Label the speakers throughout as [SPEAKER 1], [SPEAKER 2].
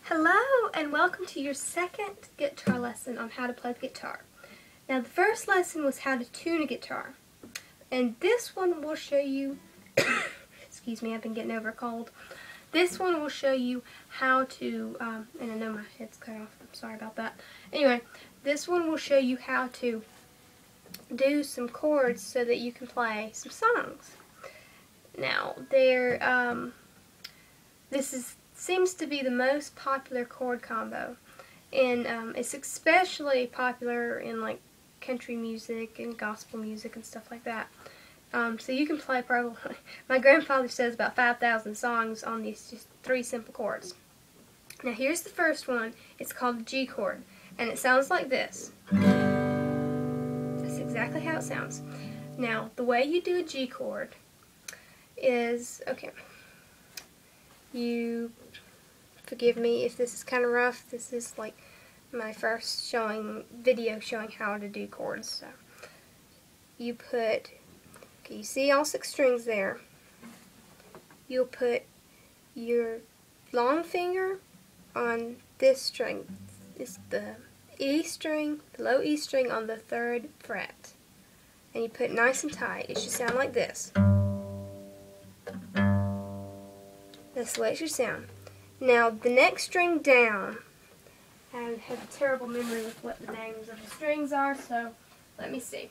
[SPEAKER 1] Hello and welcome to your second guitar lesson on how to play the guitar. Now the first lesson was how to tune a guitar, and this one will show you excuse me, I've been getting over a cold. This one will show you how to and I know my head's cut off, I'm sorry about that. Anyway, this one will show you how to do some chords so that you can play some songs. Now this seems to be the most popular chord combo, and it's especially popular in like country music and gospel music and stuff like that. So you can play probably, my grandfather says, about 5,000 songs on these just 3 simple chords. Now here's the first one. It's called the G chord, and it sounds like this. That's exactly how it sounds. Now the way you do a G chord is, okay, you forgive me if this is kind of rough. This is like my first video showing how to do chords. So you put, okay, you see all 6 strings there. You'll put your long finger on this string. It's the E string, the low E string on the 3rd fret. And you put it nice and tight. It should sound like this. That's the way it should sound. Now the next string down, I have a terrible memory with what the names of the strings are, so let me see.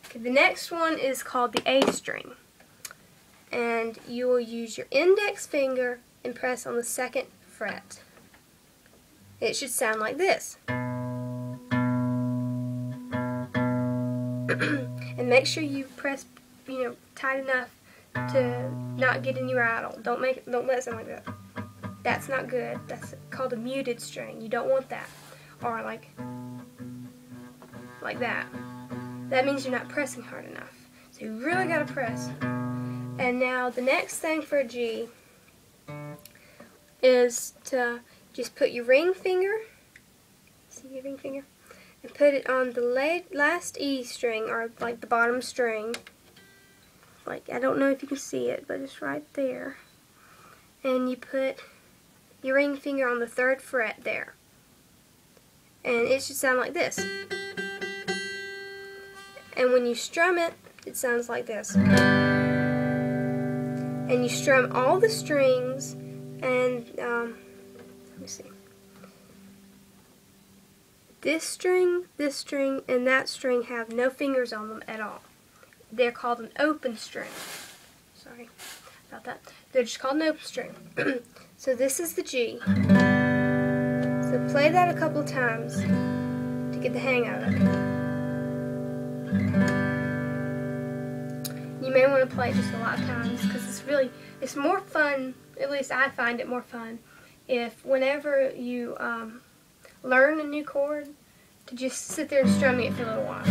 [SPEAKER 1] Okay, the next one is called the A string, and you will use your index finger and press on the 2nd fret. It should sound like this. And make sure you press, tight enough to not get any rattle. Don't let it sound like that. That's not good. That's called a muted string. You don't want that. Or like that. That means you're not pressing hard enough. So you really gotta press. And now the next thing for a G is to just put your ring finger, see your ring finger, and put it on the last E string, or like the bottom string. Like, I don't know if you can see it, but it's right there. And you put your ring finger on the 3rd fret there. And it should sound like this. And when you strum it, it sounds like this. And you strum all the strings, and let me see. This string, and that string have no fingers on them at all. They're called an open string. Sorry about that. They're just called an open string. So this is the G. So play that a couple times to get the hang of it. You may want to play it just a lot of times, because it's more fun, at least I find it more fun, if whenever you learn a new chord, to just sit there and strum it for a little while.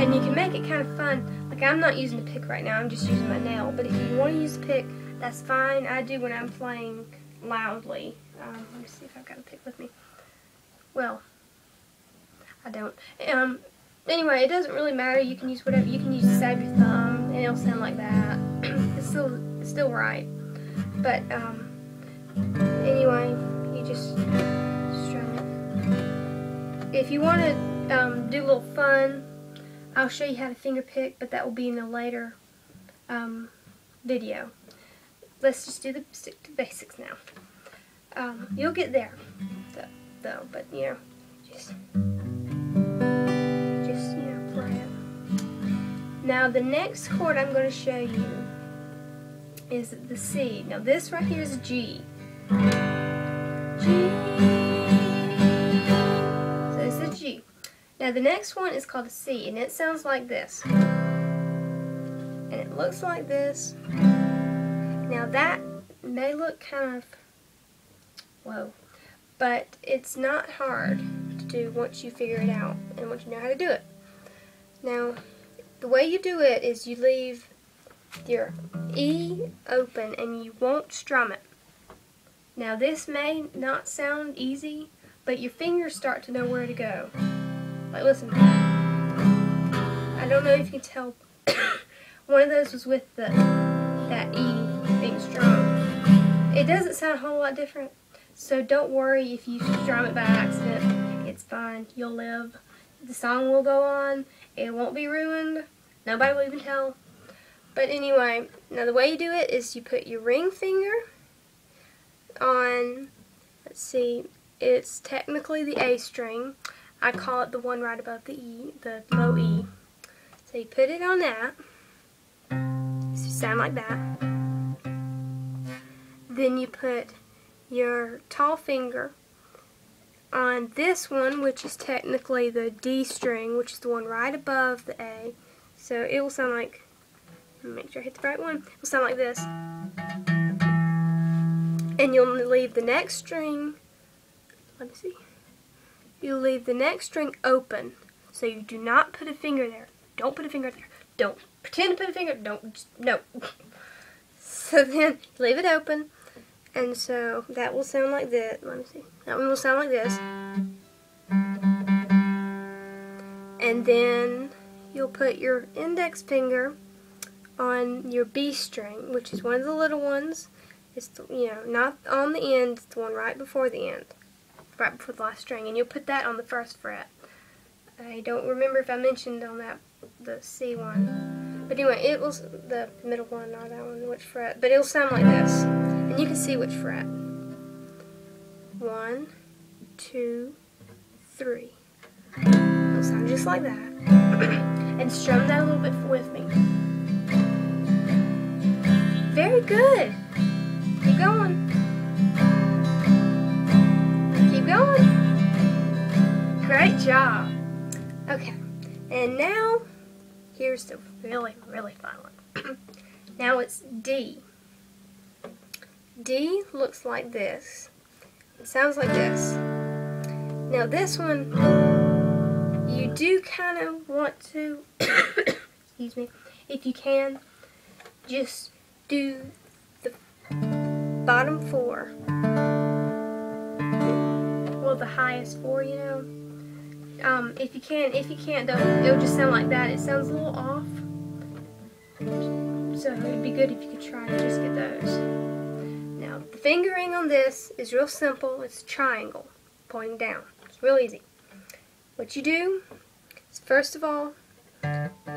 [SPEAKER 1] And you can make it kind of fun. Like, I'm not using a pick right now, I'm just using my nail. But if you want to use a pick, that's fine. I do when I'm playing loudly. Let me see if I've got a pick with me. Well, I don't. Anyway, it doesn't really matter. You can use whatever. You can use the side of your thumb, and it'll sound like that. It's still right. But anyway, you just strum it. If you want to do a little fun, I'll show you how to finger pick, but that will be in a later video. Let's just stick to basics now. You'll get there, though, but just play it. Now the next chord I'm going to show you is the C. Now this right here is a G. G. So it's a G. Now the next one is called a C, and it sounds like this. And it looks like this. Now that may look kind of, whoa, but it's not hard to do once you figure it out and once you know how to do it. Now, the way you do it is you leave your E open and you won't strum it. Now this may not sound easy, but your fingers start to know where to go. Like, listen. I don't know if you can tell. One of those was with that E being strong. It doesn't sound a whole lot different. So don't worry if you strum it by accident. It's fine. You'll live. The song will go on. It won't be ruined. Nobody will even tell. But anyway, now the way you do it is you put your ring finger on, let's see, it's technically the A string. I call it the one right above the E, the low E. So you put it on that. So you sound like that. Then you put your tall finger on this one, which is technically the D string, which is the one right above the A. So it will sound like, make sure I hit the right one, it will sound like this. And you'll leave the next string, let me see, you'll leave the next string open. So you do not put a finger there. Don't put a finger there. Don't pretend to put a finger, don't, no. So then you leave it open. And so that will sound like this. Let me see. That one will sound like this. And then you'll put your index finger on your B string, which is one of the little ones. It's the, not on the end. It's the one right before the end, right before the last string. And you'll put that on the first fret. I don't remember if I mentioned on that the C one, but anyway, it was the middle one, not that one, which fret. But it'll sound like this. And you can see which fret. 1, 2, 3. It'll sound just like that. And strum that a little bit with me. Very good. Keep going. Keep going. Great job. Okay. And now, here's the really, really fun one. Now it's D. D looks like this. It sounds like this. Now this one, you do kind of want to, excuse me, if you can, just do the bottom 4. Well, the highest 4, if you can. If you can't, it'll just sound like that. It sounds a little off. So it'd be good if you could try to just get those. Now, the fingering on this is real simple. It's a triangle pointing down. It's real easy. What you do is, first of all,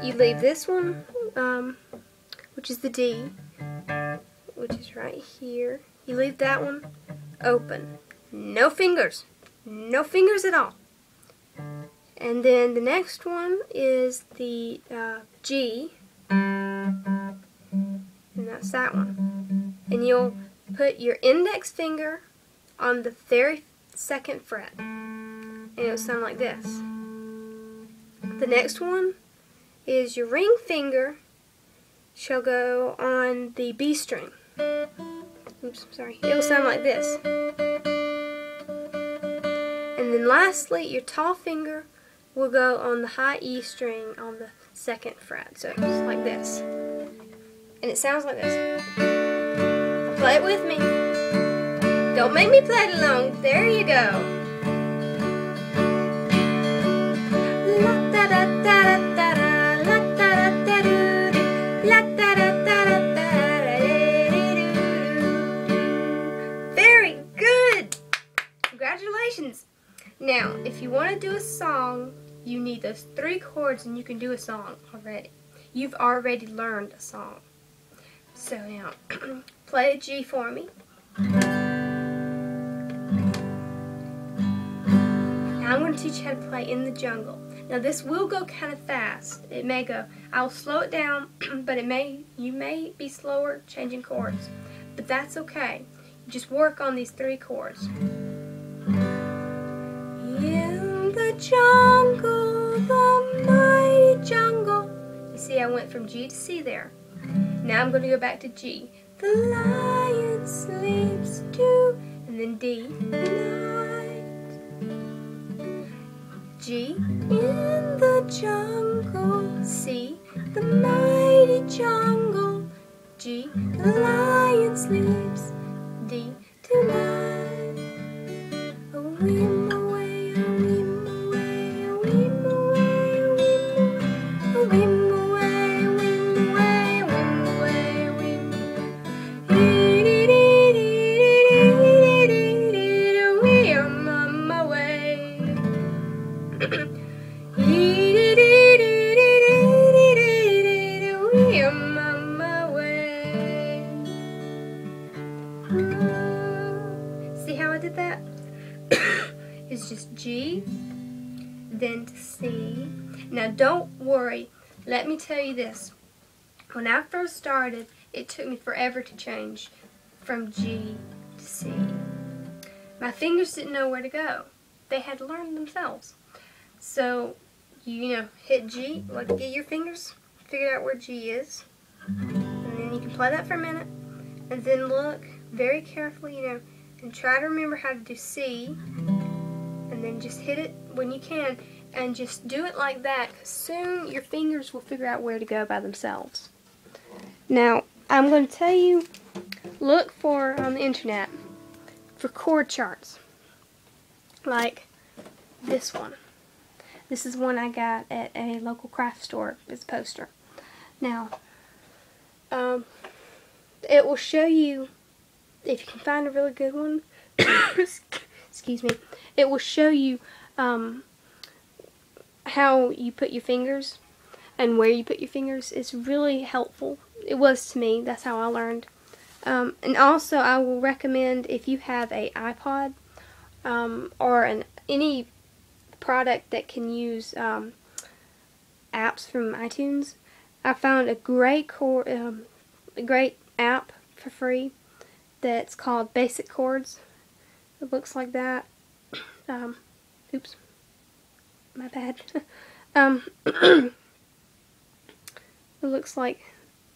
[SPEAKER 1] you leave this one, which is the D, which is right here. You leave that one open. No fingers. No fingers at all. And then the next one is the G, and that's that one. And you'll put your index finger on the very second fret, and it'll sound like this. The next one is your ring finger shall go on the B string. Oops, sorry. It will sound like this. And then lastly, your tall finger will go on the high E string on the second fret. So it's like this. And it sounds like this. Play it with me. Don't make me play it along. There you go. Very good. Congratulations. Now, if you want to do a song, you need those 3 chords and you can do a song already. You've already learned a song. So now, play a G for me. Now I'm going to teach you how to play In the Jungle. Now this will go kind of fast. It may go, I'll slow it down, but you may be slower changing chords. But that's okay. Just work on these 3 chords. In the jungle, the mighty jungle. You see, I went from G to C there. Now I'm going to go back to G. The lion sleeps too. And then D. Night. G. In the jungle. C. The mighty jungle. G. The lion sleeps. D. Tonight. A whim away, a whim away, a whim away, a whim away, a whim away, a whim away, a whim away, a whim away. I did that? It's just G, then to C. Now don't worry, let me tell you this. When I first started, it took me forever to change from G to C. My fingers didn't know where to go. They had to learn themselves. So, you know, hit G, like get your fingers, figure out where G is, and then you can play that for a minute, and then look very carefully, you know, and try to remember how to do C, and then just hit it when you can, and just do it like that, because soon your fingers will figure out where to go by themselves. Now, I'm going to tell you, look for on the internet for chord charts, like this one. This is one I got at a local craft store as a poster. Now, it will show you, if you can find a really good one, excuse me, it will show you how you put your fingers and where you put your fingers. It's really helpful. It was to me. That's how I learned. And also, I will recommend, if you have a iPod or any product that can use apps from iTunes, I found a great app for free that's called Basic Chords. It looks like that. Oops, my bad. It looks like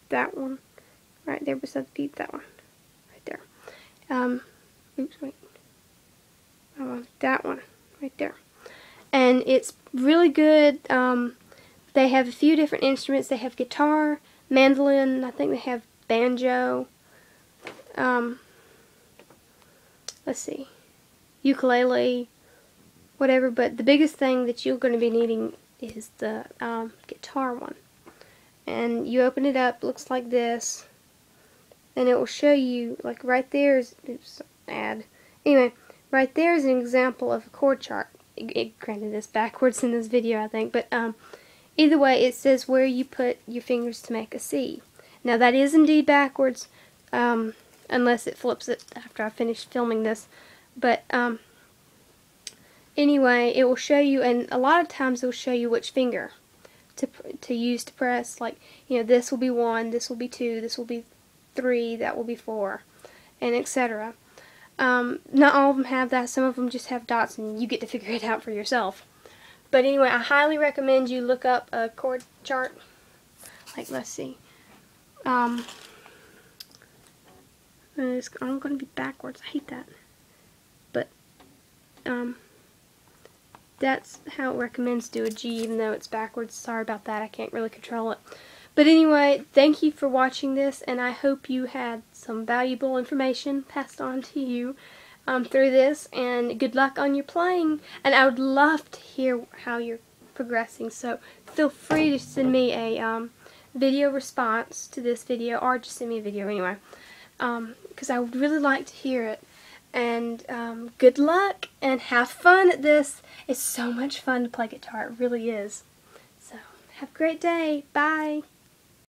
[SPEAKER 1] that one right there beside the beat. That one right there. Oops, wait. That one right there. And it's really good. They have a few different instruments. They have guitar, mandolin, I think they have banjo, let's see, ukulele, whatever, but the biggest thing that you're going to be needing is the guitar one. And you open it up, looks like this, and it will show you, like right there is, oops, anyway, right there is an example of a chord chart. Granted, it's backwards in this video, I think, but either way, it says where you put your fingers to make a C. Now, that is indeed backwards, unless it flips it after I finish filming this. But anyway, it will show you, and a lot of times it will show you which finger to use to press. Like, you know, this will be 1, this will be 2, this will be 3, that will be 4, and etc. Not all of them have that. Some of them just have dots, and you get to figure it out for yourself. But anyway, I highly recommend you look up a chord chart. Like, let's see. I'm going to be backwards. I hate that. But that's how it recommends do a G, even though it's backwards. Sorry about that. I can't really control it. But anyway, thank you for watching this, and I hope you had some valuable information passed on to you through this, and good luck on your playing. And I would love to hear how you're progressing, so feel free to send me a video response to this video, or just send me a video anyway, because I would really like to hear it. And good luck, and have fun at this. It's so much fun to play guitar. It really is. So, have a great day. Bye.